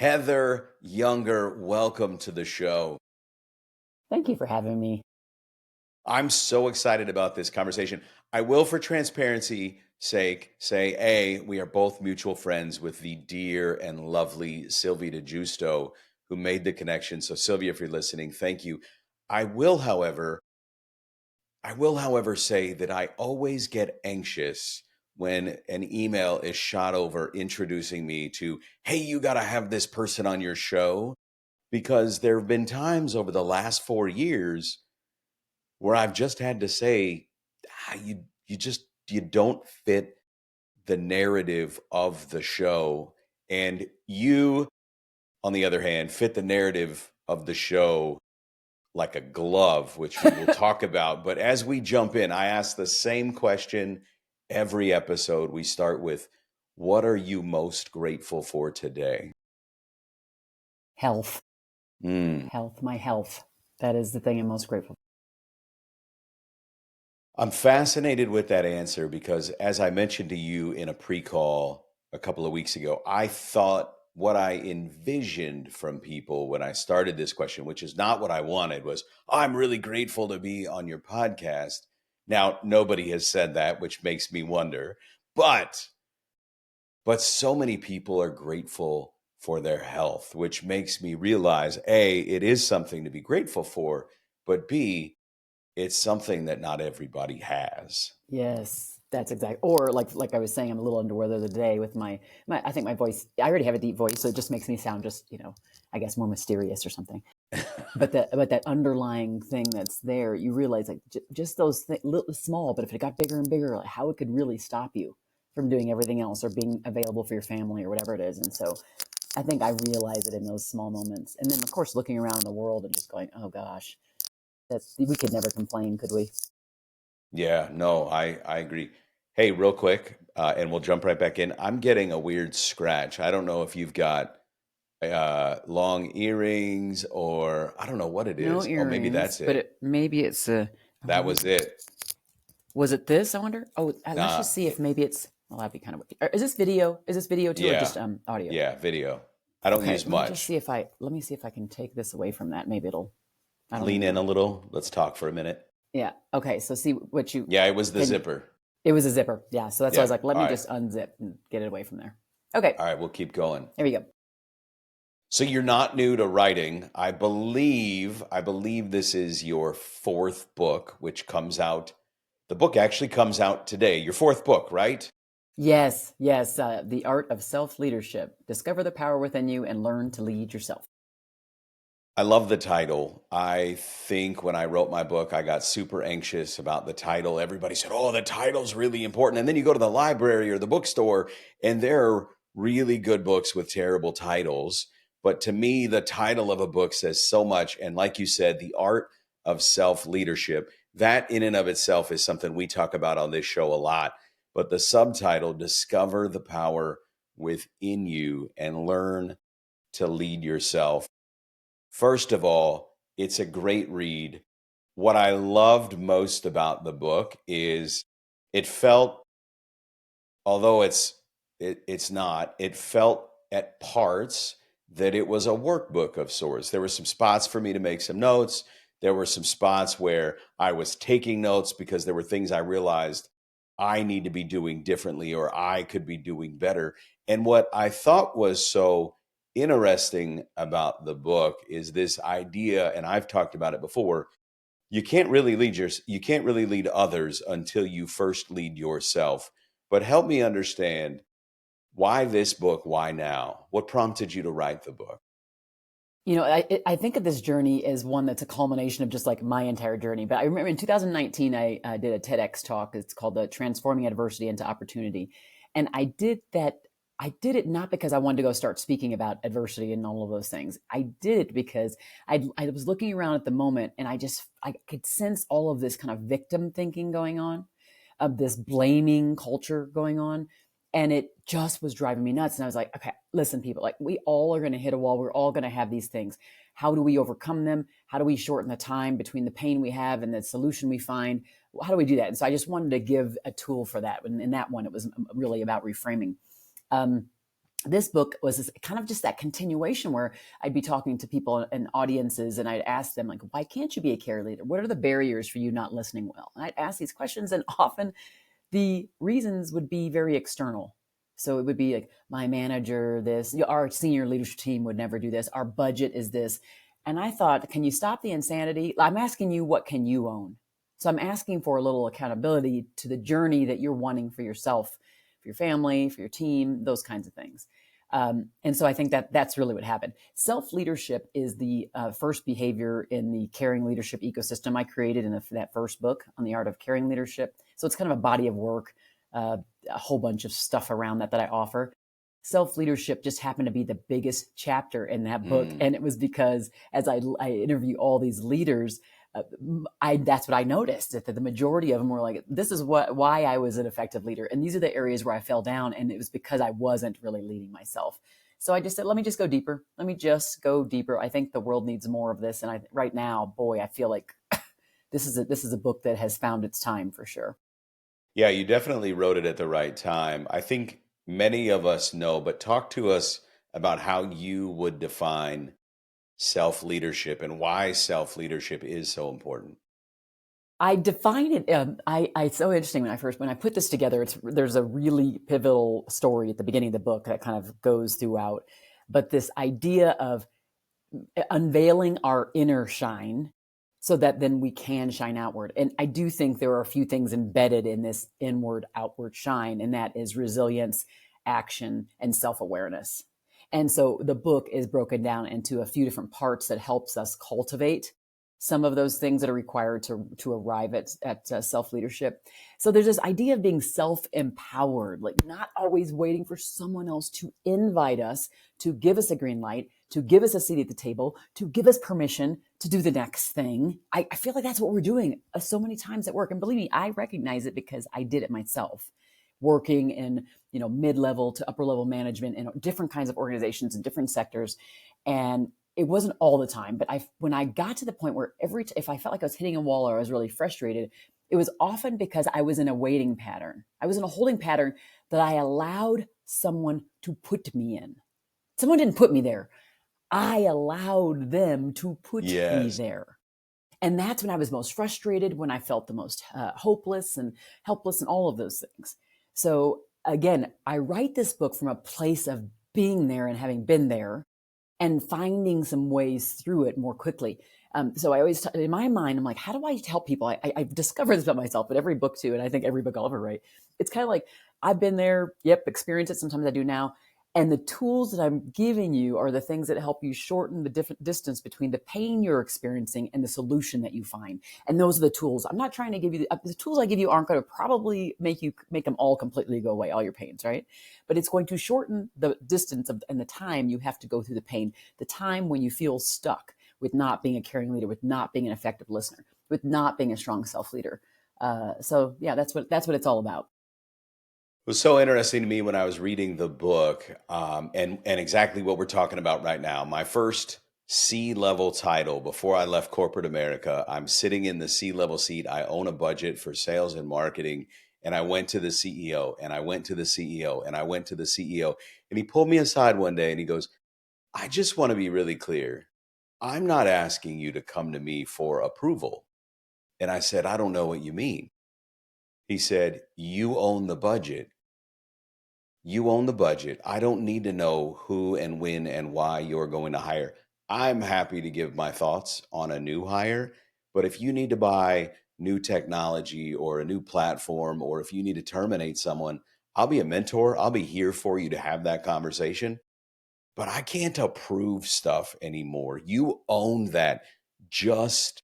Heather Younger, welcome to the show. Thank you for having me. I'm so excited about this conversation. I will, for transparency sake, say, we are both mutual friends with the dear and lovely Sylvia DeGiusto, who made the connection. So Sylvia, if you're listening, thank you. I will, however, say that I always get anxious when an email is shot over introducing me to, hey, you got to have this person on your show. Because there have been times over the last 4 years where I've just had to say, you don't fit the narrative of the show. And you, on the other hand, fit the narrative of the show like a glove, which we will talk about. But as we jump in, I ask the same question every episode. We start with, what are you most grateful for today? Health. Health, my health. That is the thing I'm most grateful for. I'm fascinated with that answer because, as I mentioned to you in a pre-call a couple of weeks ago, I thought what I envisioned from people when I started this question, which is not what I wanted, was, I'm really grateful to be on your podcast. Now, nobody has said that, which makes me wonder. But so many people are grateful for their health, which makes me realize, A, it is something to be grateful for, but B, it's something that not everybody has. Yes, that's exactly. Or like I was saying, I'm a little under weather today with my I think my voice, I already have a deep voice, so it just makes me sound just, I guess more mysterious or something. But that underlying thing that's there, you realize like just those little small, but if it got bigger and bigger, like how it could really stop you from doing everything else or being available for your family or whatever it is. And so I think I realize it in those small moments. And then of course looking around the world and just going, oh gosh, we could never complain, could we? Yeah, no, I agree. Hey, real quick, and we'll jump right back in. I'm getting a weird scratch. I don't know if you've got long earrings or I don't know what it No is. Oh, maybe earrings, that's but it. maybe it's a. That was it. Was it this? I wonder. Oh, let's Nah, just see if maybe it's. Well, that'd be kind of. Is this video? Is this video too, or yeah, just audio? yeah, video. I don't Okay, use let me just much. see if I. Let me see if I can take this away from that. Maybe it'll. I don't Lean even in a know. little. Let's talk for a minute. Yeah. Okay. So see what you Yeah, it was the can. zipper. It was a zipper. Yeah. So that's why I Yeah. was like, let All me right. just unzip and get it away from there. Okay. All right, we'll keep going. Here we go. So you're not new to writing. I believe this is your fourth book, which comes out. The book actually comes out today. Your fourth book, right? Yes. Yes. The art of self-leadership. Discover the power within you and learn to lead yourself. I love the title. I think when I wrote my book, I got super anxious about the title. Everybody said, "Oh, the title's really important." And then you go to the library or the bookstore, and there are really good books with terrible titles. But to me, the title of a book says so much. And like you said, the art of self leadership, that in and of itself is something we talk about on this show a lot. But the subtitle, Discover the Power Within You and Learn to Lead Yourself. First of all, it's a great read. What I loved most about the book is it felt, although it's not, it felt at parts that it was a workbook of sorts. There were some spots for me to make some notes. There were some spots where I was taking notes because there were things I realized I need to be doing differently or I could be doing better. And what I thought was so interesting about the book is this idea, and I've talked about it before, you can't really lead others until you first lead yourself. But help me understand, why this book? Why now? What prompted you to write the book? I think of this journey as one that's a culmination of just like my entire journey. But I remember in 2019, I did a TEDx talk. It's called the Transforming Adversity into Opportunity. And I did that. I did it not because I wanted to go start speaking about adversity and all of those things. I did it because I was looking around at the moment and I could sense all of this kind of victim thinking going on, of this blaming culture going on. And it just was driving me nuts. And I was like, okay, listen, people, like we all are going to hit a wall. We're all going to have these things. How do we overcome them? How do we shorten the time between the pain we have and the solution we find? How do we do that? And so I just wanted to give a tool for that. And in that one, it was really about reframing. this book was kind of just that continuation where I'd be talking to people and audiences, and I'd ask them, like, why can't you be a care leader? What are the barriers for you not listening well? And I'd ask these questions, and often the reasons would be very external. So it would be like, my manager, this, our senior leadership team would never do this. Our budget is this. And I thought, can you stop the insanity? I'm asking you, what can you own? So I'm asking for a little accountability to the journey that you're wanting for yourself, for your family, for your team, those kinds of things. And so I think that that's really what happened. Self-leadership is the first behavior in the caring leadership ecosystem I created in that first book on the art of caring leadership. So it's kind of a body of work, a whole bunch of stuff around that I offer. Self-leadership just happened to be the biggest chapter in that book. Mm. And it was because as I interview all these leaders, that's what I noticed, that the majority of them were like, this is why I was an effective leader. And these are the areas where I fell down. And it was because I wasn't really leading myself. So I just said, let me just go deeper. Let me just go deeper. I think the world needs more of this. And right now, boy, I feel like this is a book that has found its time for sure. Yeah, you definitely wrote it at the right time. I think many of us know, but talk to us about how you would define self leadership and why self leadership is so important. I define it. It's so interesting when I put this together. There's a really pivotal story at the beginning of the book that kind of goes throughout. But this idea of unveiling our inner shine so that then we can shine outward. And I do think there are a few things embedded in this inward outward shine, and that is resilience, action, and self-awareness. And so the book is broken down into a few different parts that helps us cultivate some of those things that are required to arrive at self-leadership. So there's this idea of being self-empowered, like not always waiting for someone else to invite us, to give us a green light, to give us a seat at the table, to give us permission to do the next thing. I feel like that's what we're doing so many times at work. And believe me, I recognize it because I did it myself, working in, mid-level to upper level management in different kinds of organizations in different sectors. And it wasn't all the time, but when I got to the point where if I felt like I was hitting a wall or I was really frustrated, it was often because I was in a waiting pattern. I was in a holding pattern that I allowed someone to put me in. Someone didn't put me there. I allowed them to put me Yes. there. And that's when I was most frustrated, when I felt the most hopeless and helpless and all of those things. So again, I write this book from a place of being there and having been there and finding some ways through it more quickly. So I always, in my mind, I'm like, how do I help people? I've discovered this about myself, but every book too, and I think every book I'll ever write, it's kind of like, I've been there, experienced it, sometimes I do now. And the tools that I'm giving you are the things that help you shorten the different distance between the pain you're experiencing and the solution that you find. And those are the tools. I'm not trying to give you the tools I give you aren't going to probably make them all completely go away, all your pains, right? But it's going to shorten the distance and the time you have to go through the pain, the time when you feel stuck with not being a caring leader, with not being an effective listener, with not being a strong self leader. So yeah, that's what it's all about. It was so interesting to me when I was reading the book, and exactly what we're talking about right now. My first C-level title before I left corporate America, I'm sitting in the C-level seat. I own a budget for sales and marketing, and I went to the CEO, and I went to the CEO, and I went to the CEO, and he pulled me aside one day and he goes, "I just want to be really clear. I'm not asking you to come to me for approval." And I said, "I don't know what you mean." He said, "You own the budget. You own the budget. I don't need to know who and when and why you're going to hire. I'm happy to give my thoughts on a new hire, but if you need to buy new technology or a new platform, or if you need to terminate someone, I'll be a mentor. I'll be here for you to have that conversation, but I can't approve stuff anymore. You own that. Just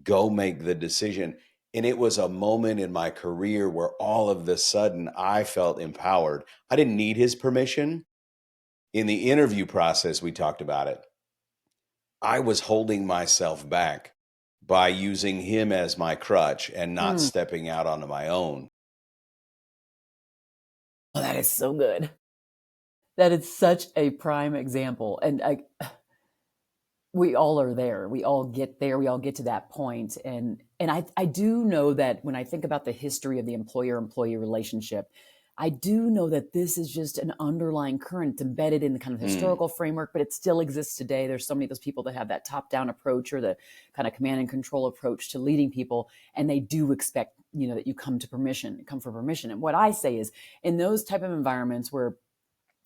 go make the decision." And it was a moment in my career where all of the sudden I felt empowered. I didn't need his permission. In the interview process, we talked about it. I was holding myself back by using him as my crutch and not Mm. stepping out onto my own. Oh, that is so good. That is such a prime example. And we all are there. We all get there. We all get to that point. And I do know that when I think about the history of the employer-employee relationship, I do know that this is just an underlying current. It's embedded in the kind of Mm, historical framework, but it still exists today. There's so many of those people that have that top-down approach or the kind of command and control approach to leading people, and they do expect, that you come for permission. And what I say is, in those type of environments where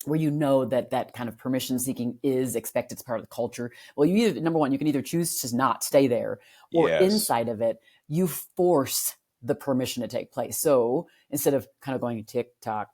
that kind of permission seeking is expected as part of the culture. Well, you either, number one, you can either choose to not stay there, or yes. inside of it, you force the permission to take place. So instead of kind of going tick tock,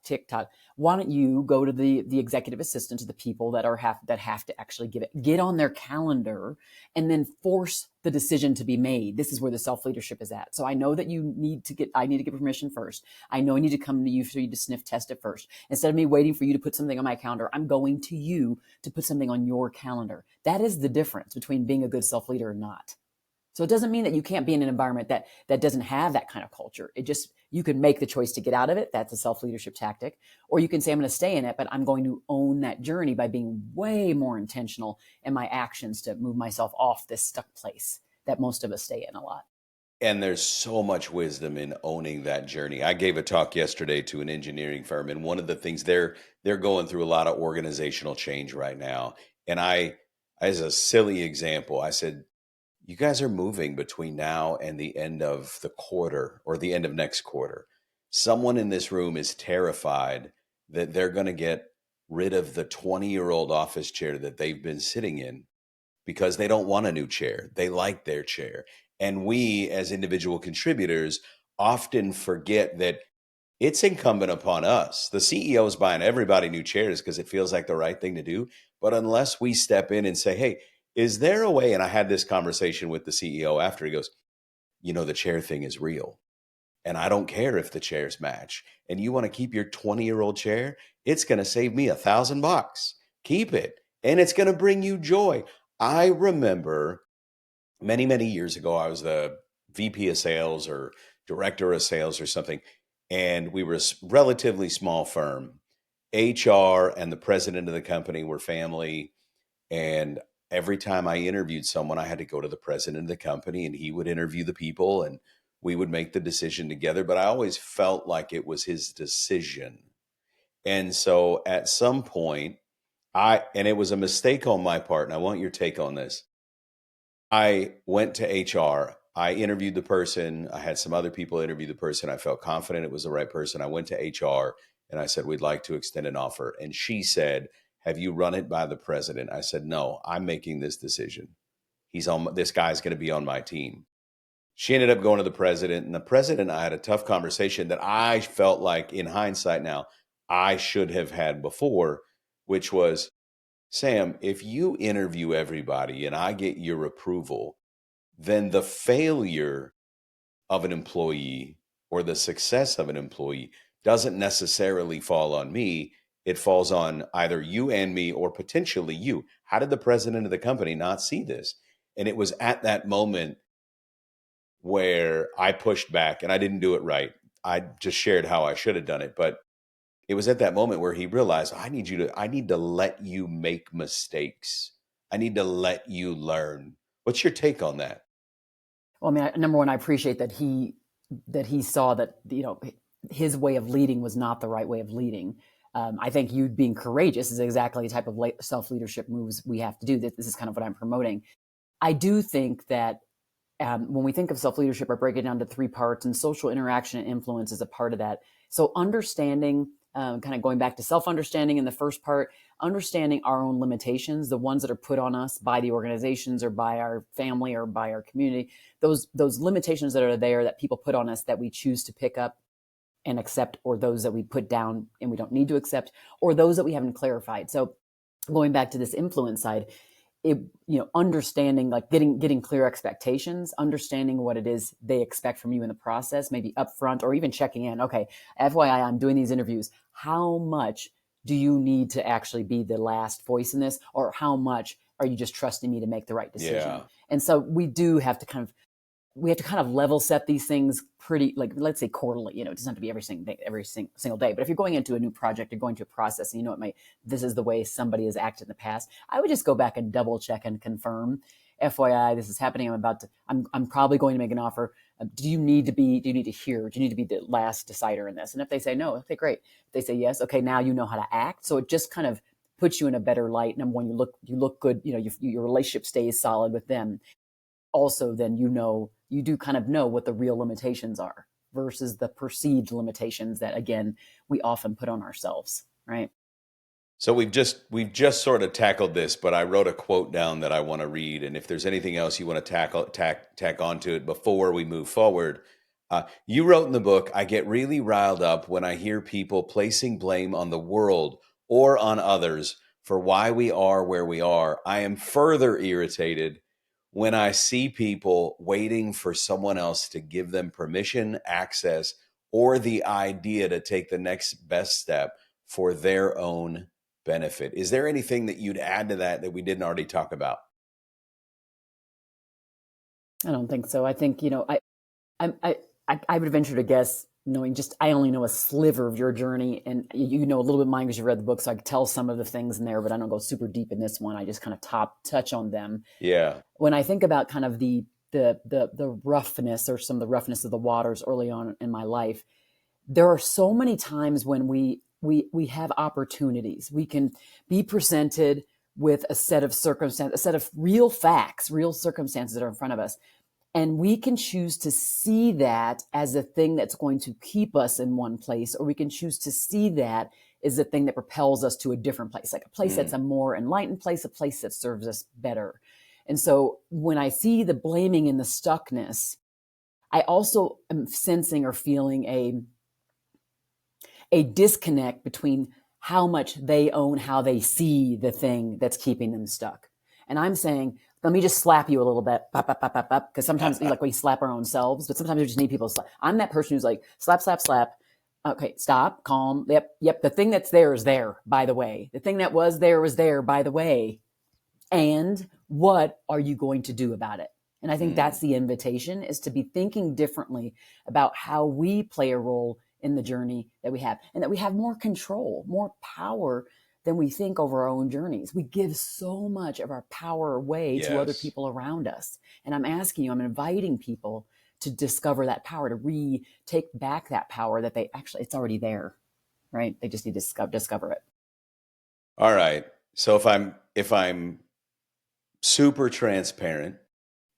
why don't you go to the executive assistant, to the people that have to actually get on their calendar, and then force the decision to be made. This is where the self leadership is at. So I know that I need to get permission first. I know I need to come to you for you to sniff test it first. Instead of me waiting for you to put something on my calendar, I'm going to you to put something on your calendar. That is the difference between being a good self leader and not. So it doesn't mean that you can't be in an environment that doesn't have that kind of culture. It just, you can make the choice to get out of it. That's a self-leadership tactic. Or you can say, I'm going to stay in it, but I'm going to own that journey by being way more intentional in my actions to move myself off this stuck place that most of us stay in a lot. And there's so much wisdom in owning that journey. I gave a talk yesterday to an engineering firm, and one of the things they're going through a lot of organizational change right now. And as a silly example, I said, you guys are moving between now and the end of the quarter or the end of next quarter. Someone in this room is terrified that they're going to get rid of the 20-year-old office chair that they've been sitting in because they don't want a new chair. They like their chair. And we, as individual contributors, often forget that it's incumbent upon us. The CEO is buying everybody new chairs because it feels like the right thing to do. But unless we step in and say, hey, is there a way? And I had this conversation with the CEO after. He goes, the chair thing is real. And I don't care if the chairs match. And you want to keep your 20-year-old chair? It's going to save me $1,000. Keep it. And it's going to bring you joy. I remember many, many years ago, I was the VP of sales or director of sales or something. And we were a relatively small firm. HR and the president of the company were family. And every time I interviewed someone, I had to go to the president of the company and he would interview the people and we would make the decision together. But I always felt like it was his decision. And so at some point, and it was a mistake on my part, and I want your take on this. I went to HR. I interviewed the person. I had some other people interview the person. I felt confident it was the right person. I went to HR and I said, we'd like to extend an offer. And she said, have you run it by the president? I said, no, I'm making this decision. This guy's going to be on my team. She ended up going to the president, and the president and I had a tough conversation that I felt like, in hindsight now, I should have had before, which was, Sam, if you interview everybody and I get your approval, then the failure of an employee or the success of an employee doesn't necessarily fall on me. It falls on either you and me or potentially you. How did the president of the company not see this? And it was at that moment where I pushed back, and I didn't do it right. I just shared how I should have done it. But it was at that moment where he realized, I need to let you make mistakes. I need to let you learn. What's your take on that? Well, I mean, number one, I appreciate that he saw that, his way of leading was not the right way of leading. I think you being courageous is exactly the type of self leadership moves we have to do. This is kind of what I'm promoting. I do think that when we think of self leadership, I break it down to three parts, and social interaction and influence is a part of that. So understanding, kind of going back to self understanding in the first part, understanding our own limitations, the ones that are put on us by the organizations or by our family or by our community, those limitations that are there that people put on us that we choose to pick up and accept, or those that we put down and we don't need to accept, or those that we haven't clarified. So going back to this influence side, understanding, like getting clear expectations, understanding what it is they expect from you in the process, maybe upfront, or even checking in. Okay, FYI, I'm doing these interviews. How much do you need to actually be the last voice in this, or how much are you just trusting me to make the right decision? Yeah. And so we have to kind of level set these things pretty, like, let's say quarterly. It doesn't have to be every single day. But if you're going into a new project or going to a process and this is the way somebody has acted in the past, I would just go back and double check and confirm. FYI, this is happening. I'm probably going to make an offer. Do you need to hear? Do you need to be the last decider in this? And if they say no, okay, great. If they say yes, okay, now you know how to act. So it just kind of puts you in a better light. Number one, you look good. Your relationship stays solid with them. Also, then you do kind of know what the real limitations are versus the perceived limitations that, again, we often put on ourselves, right? So we've just sort of tackled this, but I wrote a quote down that I want to read, and if there's anything else you want to tack onto it before we move forward, you wrote in the book, "I get really riled up when I hear people placing blame on the world or on others for why we are where we are. I am further irritated when I see people waiting for someone else to give them permission, access, or the idea to take the next best step for their own benefit." Is there anything that you'd add to that we didn't already talk about? I don't think so. I think, I would venture to guess, knowing just, I only know a sliver of your journey, and you know a little bit mine because you read the book, so I could tell some of the things in there, but I don't go super deep in this one. I just kind of touch on them. Yeah. When I think about kind of the roughness, or some of the roughness of the waters early on in my life, there are so many times when we have opportunities. We can be presented with a set of circumstances, a set of real facts, real circumstances that are in front of us. And we can choose to see that as a thing that's going to keep us in one place, or we can choose to see that as a thing that propels us to a different place, like a place that's a more enlightened place, a place that serves us better. And so when I see the blaming and the stuckness, I also am sensing or feeling a disconnect between how much they own how they see the thing that's keeping them stuck. And I'm saying, let me just slap you a little bit, because sometimes like we slap our own selves, but sometimes we just need people to slap. I'm that person who's like, slap, slap, slap. Okay, stop, calm. Yep. The thing that's there is there, by the way. The thing that was there, by the way. And what are you going to do about it? And I think that's the invitation, is to be thinking differently about how we play a role in the journey that we have, and that we have more control, more power than we think over our own journeys. We give so much of our power away to other Yes. people around us. And I'm inviting people to discover that power, to take back that power that it's already there, right? They just need to discover it. All right. So if I'm super transparent,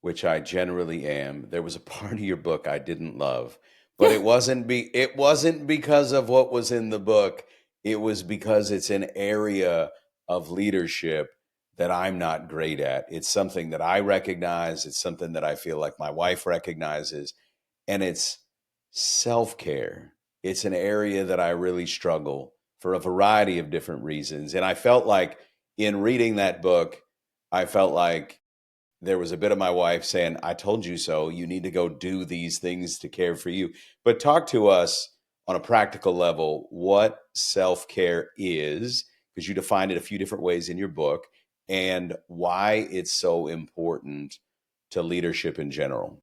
which I generally am, there was a part of your book I didn't love, but it wasn't because of what was in the book. It was because it's an area of leadership that I'm not great at. It's something that I recognize, it's something that I feel like my wife recognizes, and it's self-care. It's an area that I really struggle for a variety of different reasons. And I felt like in reading that book, I felt like there was a bit of my wife saying, "I told you so. You need to go do these things to care for you." But talk to us on a practical level what self care is, because you defined it a few different ways in your book, and why it's so important to leadership in general.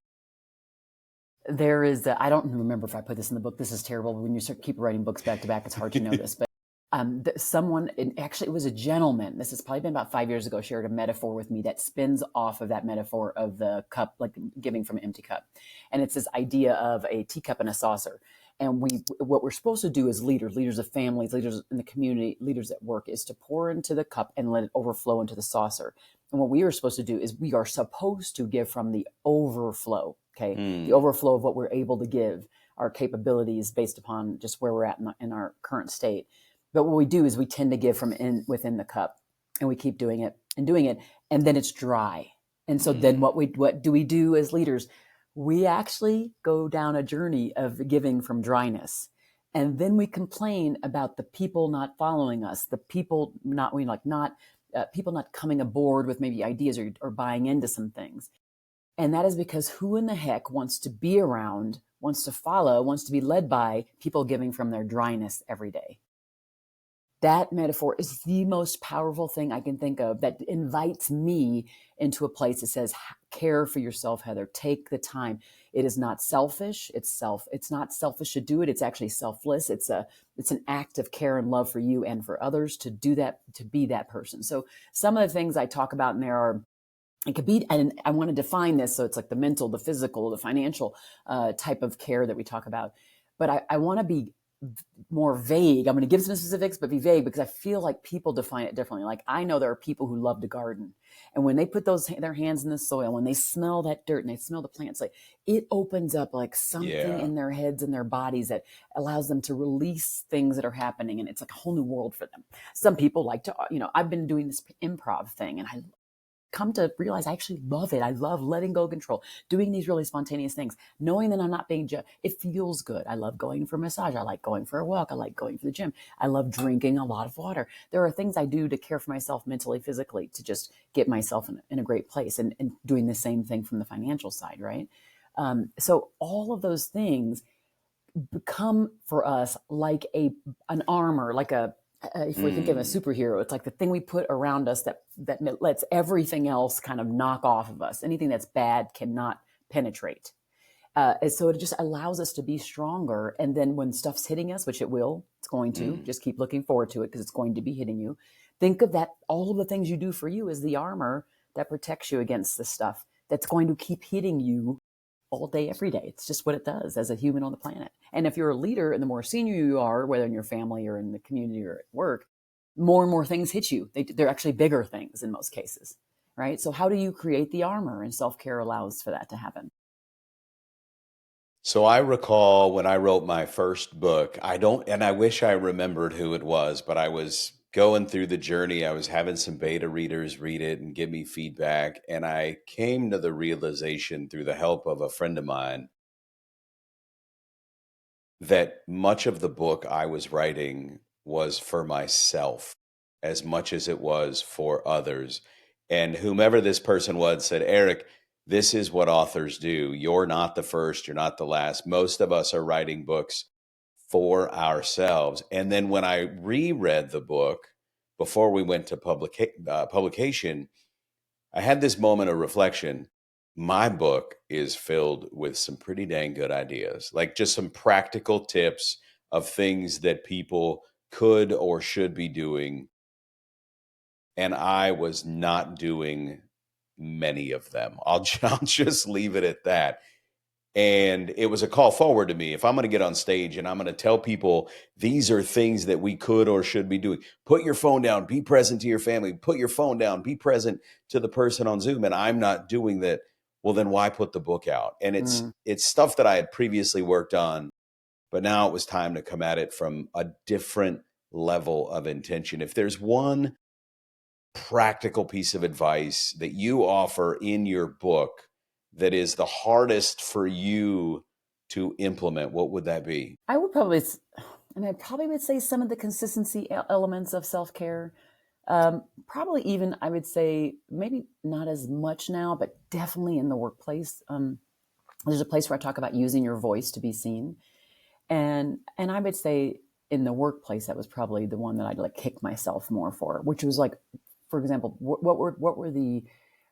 There is, I don't remember if I put this in the book. This is terrible. When you keep writing books back to back, it's hard to know this. But someone, and actually it was a gentleman, this has probably been about 5 years ago, shared a metaphor with me that spins off of that metaphor of the cup, like giving from an empty cup. And it's this idea of a teacup and a saucer. And what we're supposed to do as leaders of families, leaders in the community, leaders at work, is to pour into the cup and let it overflow into the saucer. And what we are supposed to do is we are supposed to give from the overflow. Okay. The overflow of what we're able to give, our capabilities based upon just where we're at in our current state. But what we do is we tend to give from within the cup, and we keep doing it, and then it's dry. And so then what do we do as leaders? We actually go down a journey of giving from dryness. And then we complain about the people not following us, the people people not coming aboard with maybe ideas, or buying into some things. And that is because who in the heck wants to be around, wants to follow, wants to be led by people giving from their dryness every day? That metaphor is the most powerful thing I can think of, that invites me into a place that says, care for yourself, Heather. Take the time. It is not selfish. It's not selfish to do it. It's actually selfless. It's an act of care and love for you and for others to do that, to be that person. So some of the things I talk about in there are it could be, and I want to define this so it's like the mental, the physical, the financial type of care that we talk about. But I want to be more vague. I'm going to give some specifics, but be vague because I feel like people define it differently. Like I know there are people who love to garden, and when they put their hands in the soil, when they smell that dirt and they smell the plants, like it opens up like something Yeah. in their heads and their bodies that allows them to release things that are happening, and it's like a whole new world for them. Some people like to, I've been doing this improv thing, and I come to realize I actually love it. I love letting go of control, doing these really spontaneous things, knowing that I'm not being judged. It feels good. I love going for a massage. I like going for a walk. I like going to the gym. I love drinking a lot of water. There are things I do to care for myself mentally, physically, to just get myself in a great place, and doing the same thing from the financial side, right? So all of those things become for us like an armor, like if we think of a Mm. superhero, it's like the thing we put around us that lets everything else kind of knock off of us. Anything that's bad cannot penetrate. And so it just allows us to be stronger. And then when stuff's hitting us, which it will, it's going to, Mm. just keep looking forward to it because it's going to be hitting you. Think of that, all of the things you do for you as the armor that protects you against the stuff that's going to keep hitting you all day, every day. It's just what it does as a human on the planet. And if you're a leader, and the more senior you are, whether in your family or in the community or at work, more and more things hit you. They're actually bigger things in most cases, right? So how do you create the armor? And self-care allows for that to happen. So I recall when I wrote my first book, and I wish I remembered who it was, but I was going through the journey. I was having some beta readers read it and give me feedback. And I came to the realization through the help of a friend of mine that much of the book I was writing was for myself as much as it was for others. And whomever this person was said, Eric, this is what authors do. You're not the first, you're not the last. Most of us are writing books for ourselves. And then when I reread the book before we went to publication, I had this moment of reflection. My book is filled with some pretty dang good ideas, like just some practical tips of things that people could or should be doing. And I was not doing many of them. I'll just leave it at that. And it was a call forward to me. If I'm going to get on stage and I'm going to tell people these are things that we could or should be doing, put your phone down, be present to your family, put your phone down, be present to the person on Zoom. And I'm not doing that. Well, then why put the book out? And Mm. it's stuff that I had previously worked on, but now it was time to come at it from a different level of intention. If there's one practical piece of advice that you offer in your book that is the hardest for you to implement, what would that be? I would probably, I probably would say some of the consistency elements of self-care. Probably even, I would say, maybe not as much now, but definitely in the workplace. There's a place where I talk about using your voice to be seen. And I would say in the workplace, that was probably the one that I'd like kick myself more for, which was like, for example, what were the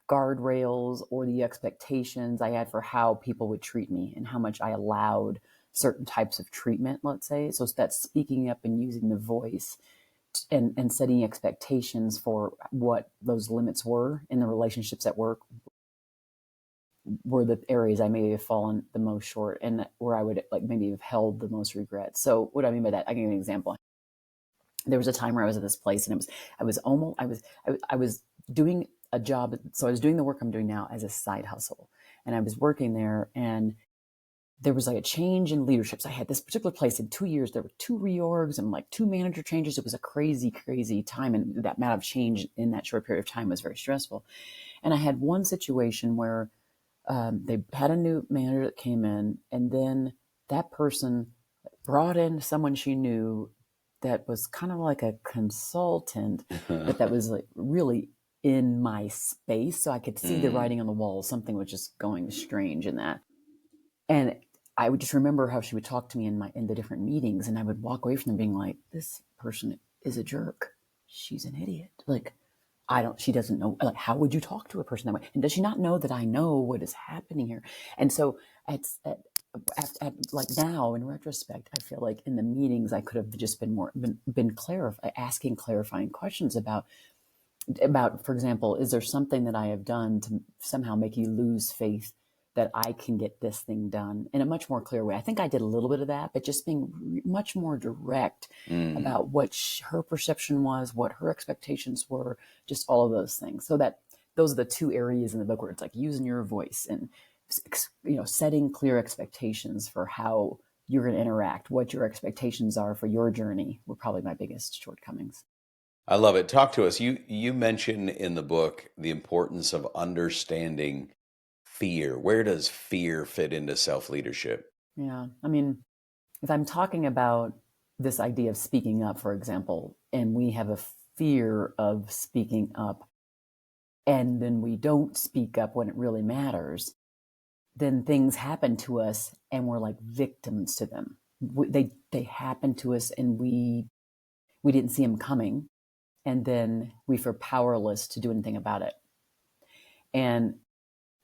guardrails or the expectations I had for how people would treat me and how much I allowed certain types of treatment, let's say. So that's speaking up and using the voice and setting expectations for what those limits were in the relationships at work were the areas I maybe have fallen the most short and where I would like maybe have held the most regret. So what do I mean by that? I can give you an example. There was a time where I was at this place and I was doing a job. So I was doing the work I'm doing now as a side hustle, and I was working there, and there was like a change in leadership. So I had this particular place in 2 years. There were two reorgs and like two manager changes. It was a crazy, crazy time. And that amount of change in that short period of time was very stressful. And I had one situation where they had a new manager that came in, and then that person brought in someone she knew that was kind of like a consultant, but that was like really in my space. So I could see the Mm. writing on the wall. Something was just going strange in that. And I would just remember how she would talk to me in the different meetings, and I would walk away from them being like, "This person is a jerk. She's an idiot. Like, she doesn't know. Like, how would you talk to a person that way? And does she not know that I know what is happening here?" And so, like now in retrospect, I feel like in the meetings I could have just been asking clarifying questions about about, for example, is there something that I have done to somehow make you lose faith that I can get this thing done in a much more clear way? I think I did a little bit of that, but just being much more direct Mm. about what her perception was, what her expectations were, just all of those things. So that those are the two areas in the book where it's like using your voice and setting clear expectations for how you're going to interact, what your expectations are for your journey were probably my biggest shortcomings. I love it. Talk to us. You mention in the book the importance of understanding fear. Where does fear fit into self-leadership? Yeah. I mean, if I'm talking about this idea of speaking up, for example, and we have a fear of speaking up, and then we don't speak up when it really matters, then things happen to us and we're like victims to them. They happen to us and we didn't see them coming, and then we feel powerless to do anything about it. And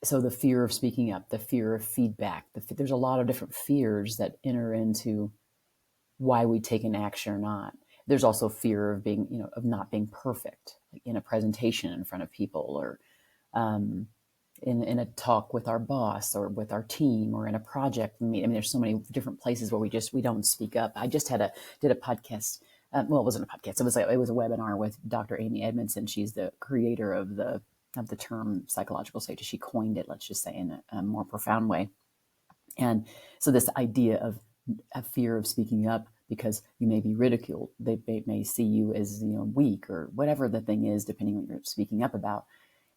so the fear of speaking up, the fear of feedback, there's a lot of different fears that enter into why we take an action or not. There's also fear of being, of not being perfect, like in a presentation in front of people, or um, in a talk with our boss or with our team, or in a project. I mean, there's so many different places where we don't speak up. I just did a podcast. Well, it wasn't a podcast. It was a webinar with Dr. Amy Edmondson. She's the creator of the term psychological safety. She coined it, let's just say, in a more profound way. And so this idea of a fear of speaking up because you may be ridiculed, they may see you as weak or whatever the thing is, depending on what you're speaking up about.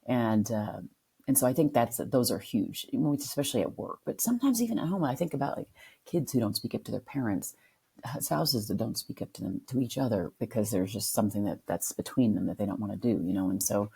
And and so I think those are huge, especially at work, but sometimes even at home. I think about like kids who don't speak up to their parents, spouses that don't speak up to each other because there's just something that's between them that they don't want to do, And so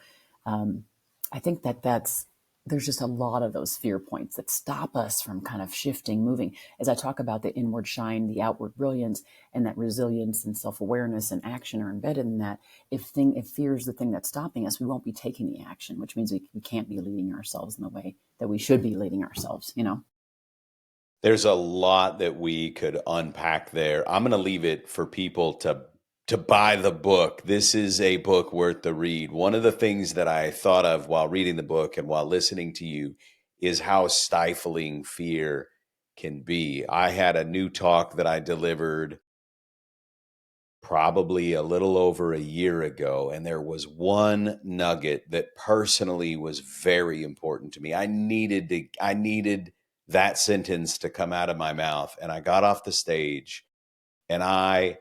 um, I think there's just a lot of those fear points that stop us from kind of shifting, moving. As I talk about the inward shine, the outward brilliance, and that resilience and self-awareness and action are embedded in that. If fear is the thing that's stopping us, we won't be taking the action, which means we can't be leading ourselves in the way that we should be leading ourselves. There's a lot that we could unpack there. I'm going to leave it for people to buy the book. This is a book worth the read. One of the things that I thought of while reading the book and while listening to you is how stifling fear can be. I had a new talk that I delivered probably a little over a year ago, and there was one nugget that personally was very important to me. I needed that sentence to come out of my mouth, and I got off the stage and I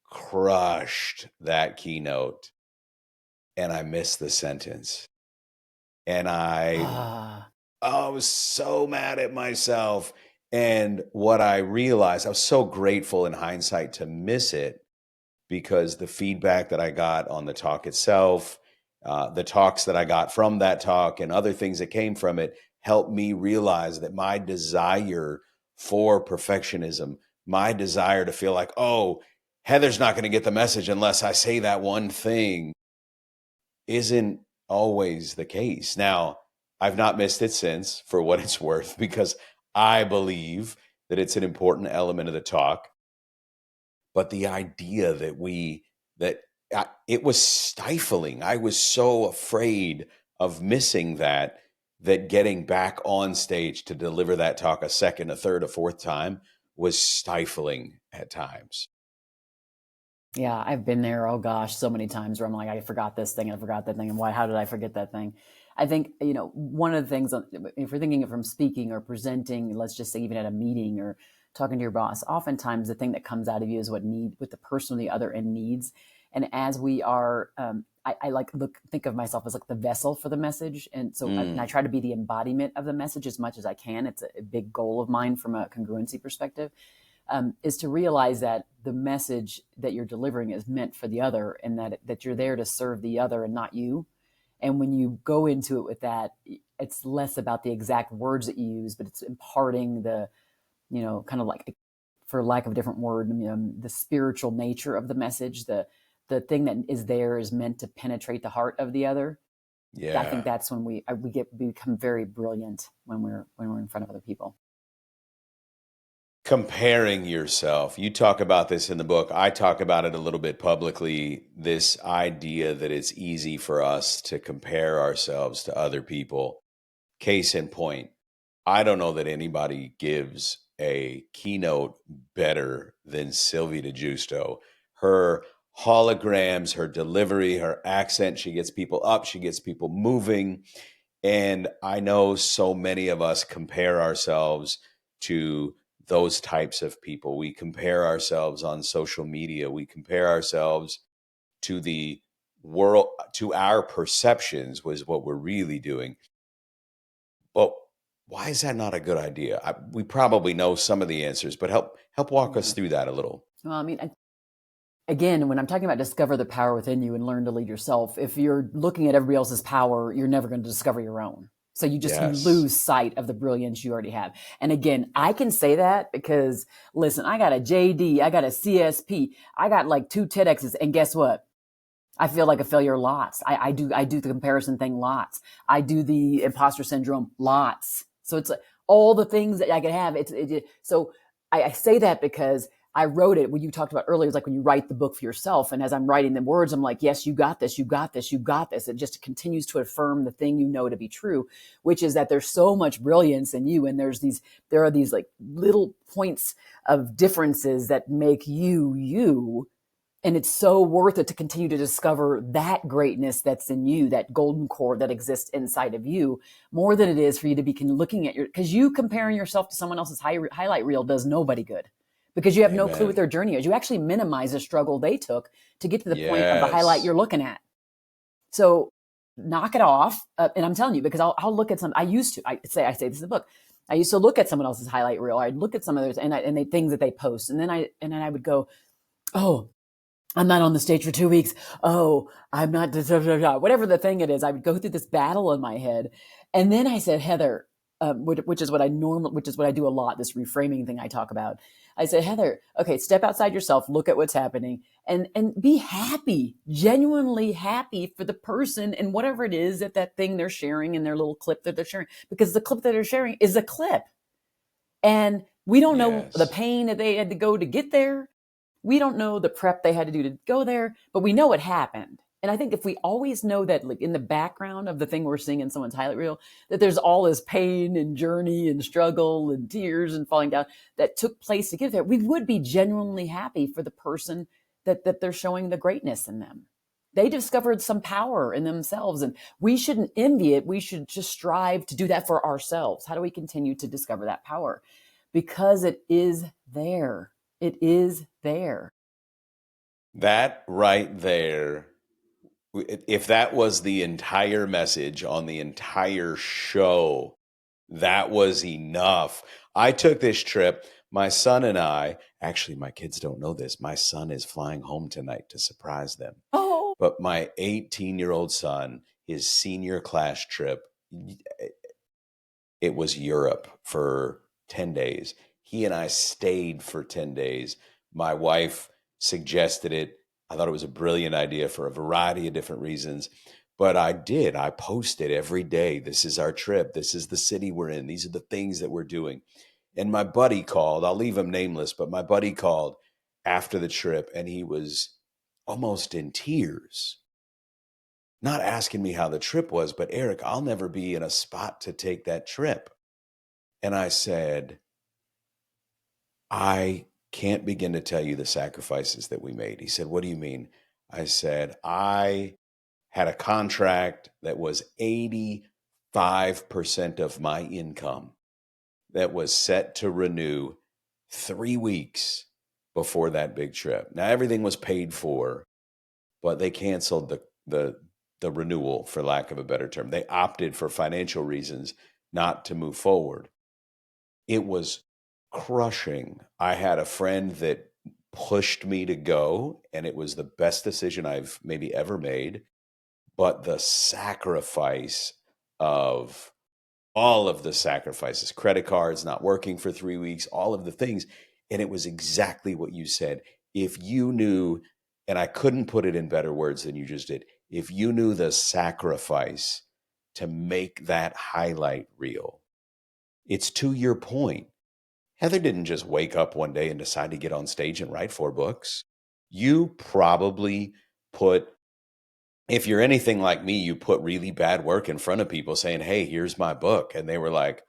crushed that keynote, and I missed the sentence. And Ah, I was so mad at myself. And what I realized, I was so grateful in hindsight to miss it, because the feedback that I got on the talk itself, the talks that I got from that talk, and other things that came from it helped me realize that my desire for perfectionism, my desire to feel like, oh, Heather's not going to get the message unless I say that one thing, isn't always the case. Now, I've not missed it since, for what it's worth, because I believe that it's an important element of the talk. But the idea that it was stifling. I was so afraid of missing that getting back on stage to deliver that talk a second, a third, a fourth time was stifling at times. yeah, I've been there. Oh gosh, so many times where I'm like, I forgot this thing, I forgot that thing, and why? How did I forget that thing? I think one of the things, if we're thinking it from speaking or presenting, let's just say even at a meeting or talking to your boss, oftentimes the thing that comes out of you is what the person on the other end needs. And as we are, I like think of myself as like the vessel for the message, and so and I Mm, try to be the embodiment of the message as much as I can. It's a big goal of mine from a congruency perspective, is to realize that the message that you're delivering is meant for the other, and that you're there to serve the other and not you. And when you go into it with that, it's less about the exact words that you use, but it's imparting the, kind of like, for lack of a different word, the spiritual nature of the message. The thing that is there is meant to penetrate the heart of the other. I think yeah. that's when we become very brilliant when we're in front of other people. Comparing yourself. You talk about this in the book. I talk about it a little bit publicly. This idea that it's easy for us to compare ourselves to other people. Case in point, I don't know that anybody gives a keynote better than Sylvie DeGiusto. Her holograms, her delivery, her accent, she gets people up, she gets people moving. And I know so many of us compare ourselves to those types of people. We compare ourselves on social media. We compare ourselves to the world, to our perceptions, was what we're really doing. But why is that not a good idea? We probably know some of the answers, but help walk us Yeah. through that a little. Well, I mean, again, when I'm talking about discover the power within you and learn to lead yourself, if you're looking at everybody else's power, you're never going to discover your own. So you Yes. lose sight of the brilliance you already have. And again, I can say that because listen, I got a JD, I got a CSP, I got like 2 TEDx's, and guess what? I feel like a failure lots. I do the comparison thing lots. I do the imposter syndrome lots. So it's like all the things that I could have. So I say that because I wrote it when you talked about earlier. It's like when you write the book for yourself. And as I'm writing the words, I'm like, yes, you got this, you got this, you got this. It just continues to affirm the thing you know to be true, which is that there's so much brilliance in you. And there are these like little points of differences that make you, you. And it's so worth it to continue to discover that greatness that's in you, that golden core that exists inside of you, more than it is for you to be looking at because you comparing yourself to someone else's highlight reel does nobody good because you have no clue what Amen. their journey is. You actually minimize the struggle they took to get to the point of the highlight Yes. you're looking at. So knock it off. And I'm telling you, because I'll look at I say this in the book. I used to look at someone else's highlight reel. I'd look at some of those and they things that they post. And then I would go, oh, I'm not on the stage for 2 weeks. Oh, I'm not, whatever the thing it is. I would go through this battle in my head. And then I said, Heather, which is what I do a lot, this reframing thing I talk about. I said, Heather, okay, step outside yourself, look at what's happening and be happy, genuinely happy for the person and whatever it is that thing they're sharing in their little clip that they're sharing, because the clip that they're sharing is a clip. And we don't know the Yes. pain that they had to go to get there. We don't know the prep they had to do to go there, but we know it happened. And I think if we always know that, like in the background of the thing we're seeing in someone's highlight reel, that there's all this pain and journey and struggle and tears and falling down that took place to get there, we would be genuinely happy for the person that they're showing the greatness in them. They discovered some power in themselves, and we shouldn't envy it. We should just strive to do that for ourselves. How do we continue to discover that power? Because it is there. It is there. That right there, if that was the entire message on the entire show, that was enough. I took this trip. My son and I, actually, my kids don't know this. My son is flying home tonight to surprise them. Oh, But my 18-year-old son, his senior class trip, it was Europe for 10 days. He and I stayed for 10 days. My wife suggested it. I thought it was a brilliant idea for a variety of different reasons. But I did. I posted every day. This is our trip. This is the city we're in. These are the things that we're doing. And my buddy called. I'll leave him nameless, but my buddy called after the trip and he was almost in tears, not asking me how the trip was, but Eric, I'll never be in a spot to take that trip. And I said, I can't begin to tell you the sacrifices that we made. He said, what do you mean? I said, I had a contract that was 85% of my income that was set to renew 3 weeks before that big trip. Now everything was paid for, but they canceled the renewal, for lack of a better term. They opted for financial reasons not to move forward. It was crushing. I had a friend that pushed me to go, and it was the best decision I've maybe ever made. But the sacrifice of all of the sacrifices, credit cards not working for 3 weeks, all of the things. And it was exactly what you said. If you knew, and I couldn't put it in better words than you just did, if you knew the sacrifice to make that highlight reel, it's to your point. Heather didn't just wake up one day and decide to get on stage and write 4 books. You probably put, if you're anything like me, you put really bad work in front of people saying, "Hey, here's my book." And they were like,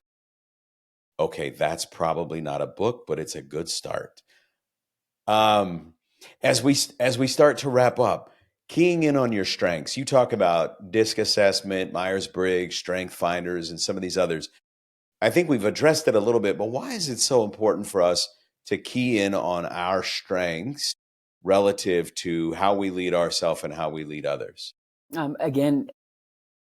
"Okay, that's probably not a book, but it's a good start." Um, as we start to wrap up, keying in on your strengths, you talk about DISC assessment, Myers-Briggs, Strength Finders, and some of these others. I think we've addressed it a little bit, but why is it so important for us to key in on our strengths relative to how we lead ourselves and how we lead others? Again,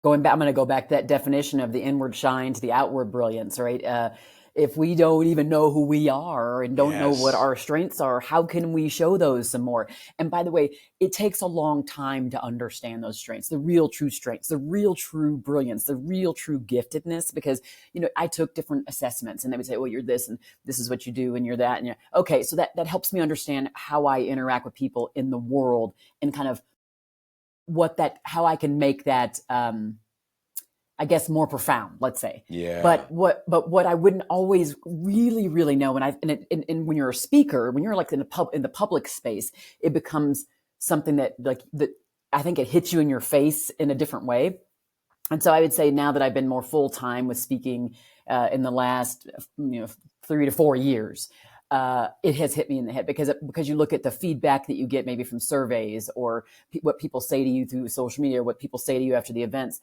going back, I'm going to go back to that definition of the inward shine to the outward brilliance, right? If we don't even know who we are and don't know what Yes. our strengths are, how can we show those some more? And by the way, it takes a long time to understand those strengths, the real true strengths, the real true brilliance, the real true giftedness, because, I took different assessments and they would say, well, you're this and this is what you do and you're that. And okay. So that helps me understand how I interact with people in the world and kind of how I can make that, I guess, more profound, let's say. Yeah. But what I wouldn't always really, really know, and when you're a speaker, when you're like in the public space, it becomes something that I think it hits you in your face in a different way. And so I would say now that I've been more full time with speaking in the last 3 to 4 years, it has hit me in the head because you look at the feedback that you get maybe from surveys or what people say to you through social media, or what people say to you after the events,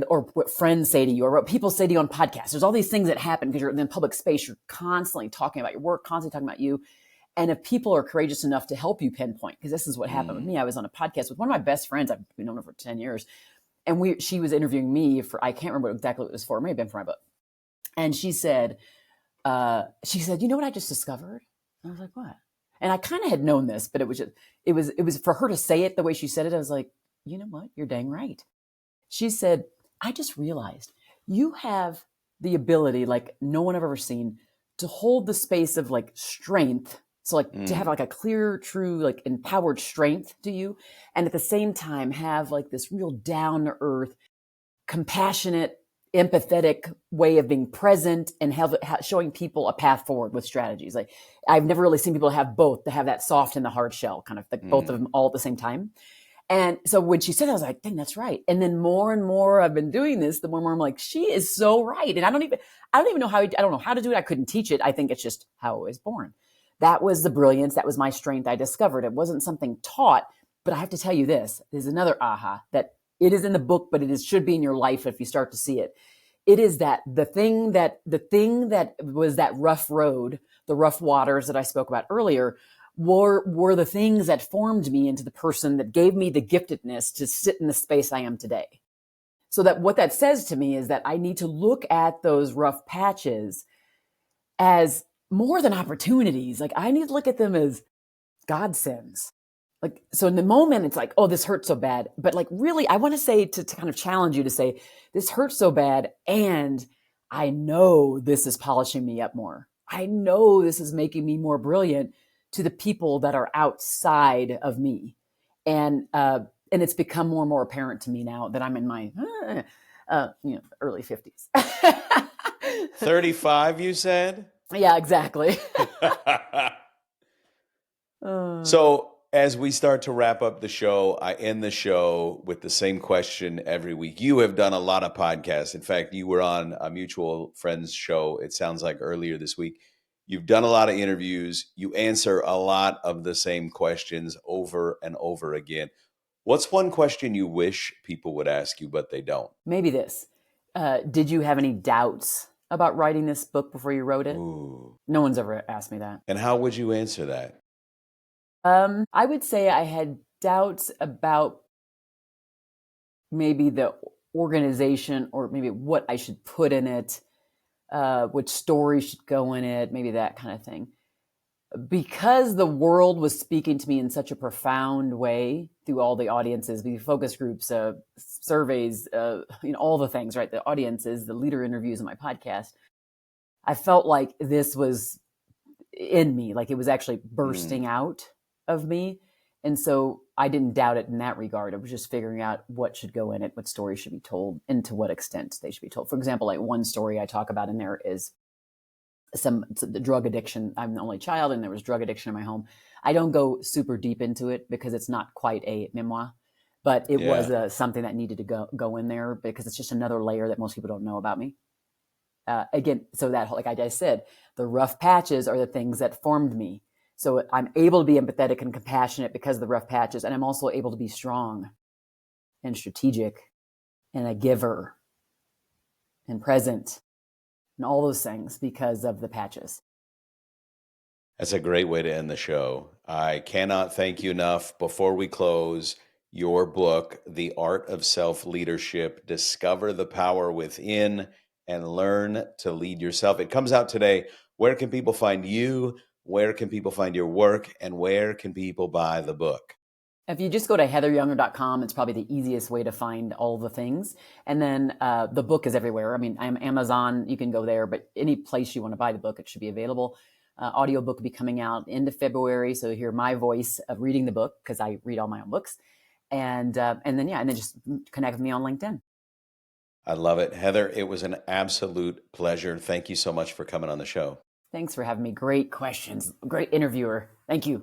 or what friends say to you, or what people say to you on podcasts. There's all these things that happen because you're in public space. You're constantly talking about your work, constantly talking about you. And if people are courageous enough to help you pinpoint, because this is what happened with me. I was on a podcast with one of my best friends. I've known her for 10 years. And she was interviewing me for, I can't remember exactly what it was for. It may have been for my book. And she said, you know what I just discovered? And I was like, what? And I kind of had known this, but it was for her to say it the way she said it. I was like, you know what? You're dang right. She said, I just realized you have the ability, like no one I've ever seen, to hold the space of like strength. So like to have like a clear, true, like empowered strength to you. And at the same time, have like this real down to earth, compassionate, empathetic way of being present and showing people a path forward with strategies. Like I've never really seen people have both, to have that soft and the hard shell, kind of like both of them all at the same time. And so when she said that, I was like, dang, that's right. And then more and more I've been doing this, the more and more I'm like, she is so right. And I don't even know how, I don't know how to do it. I couldn't teach it. I think it's just how I was born. That was the brilliance. That was my strength. I discovered it wasn't something taught, but I have to tell you this, there's another aha that it is in the book, but should be in your life if you start to see it. It is that the thing that was that rough road, the rough waters that I spoke about earlier, were the things that formed me into the person that gave me the giftedness to sit in the space I am today. So that what that says to me is that I need to look at those rough patches as more than opportunities. Like I need to look at them as godsends. Like, so in the moment, it's like, oh, this hurts so bad. But like, really, I want to say to kind of challenge you to say, this hurts so bad. And I know this is polishing me up more. I know this is making me more brilliant to the people that are outside of me. And it's become more and more apparent to me now that I'm in my, early 50s. 35, you said? Yeah, exactly. So, as we start to wrap up the show, I end the show with the same question every week. You have done a lot of podcasts. In fact, you were on a mutual friend's show, it sounds like earlier this week. You've done a lot of interviews. You answer a lot of the same questions over and over again. What's one question you wish people would ask you, but they don't? Maybe this. Did you have any doubts about writing this book before you wrote it? Ooh. No one's ever asked me that. And how would you answer that? I would say I had doubts about maybe the organization or maybe what I should put in it, which story should go in it, maybe that kind of thing. Because the world was speaking to me in such a profound way through all the audiences, the focus groups, surveys, all the things, right? The audiences, the leader interviews in my podcast. I felt like this was in me, like it was actually bursting out of me. And so I didn't doubt it in that regard. I was just figuring out what should go in it, what stories should be told, and to what extent they should be told. For example, like one story I talk about in there is the drug addiction. I'm the only child, and there was drug addiction in my home. I don't go super deep into it because it's not quite a memoir, but it was Yeah. something that needed to go in there because it's just another layer that most people don't know about me. Again, so that, like I just said, the rough patches are the things that formed me. So I'm able to be empathetic and compassionate because of the rough patches, and I'm also able to be strong and strategic and a giver and present and all those things because of the patches. That's a great way to end the show. I cannot thank you enough. Before we close, your book, The Art of Self Leadership, Discover the Power Within and Learn to Lead Yourself. It comes out today. Where can people find you? Where can people find your work? And where can people buy the book? If you just go to heatheryounger.com, it's probably the easiest way to find all the things. And then the book is everywhere. I mean, I'm Amazon, you can go there, but any place you want to buy the book, it should be available. Audiobook will be coming out end of February, so you hear my voice of reading the book because I read all my own books. And then just connect with me on LinkedIn. I love it. Heather, it was an absolute pleasure. Thank you so much for coming on the show. Thanks for having me. Great questions. Great interviewer. Thank you.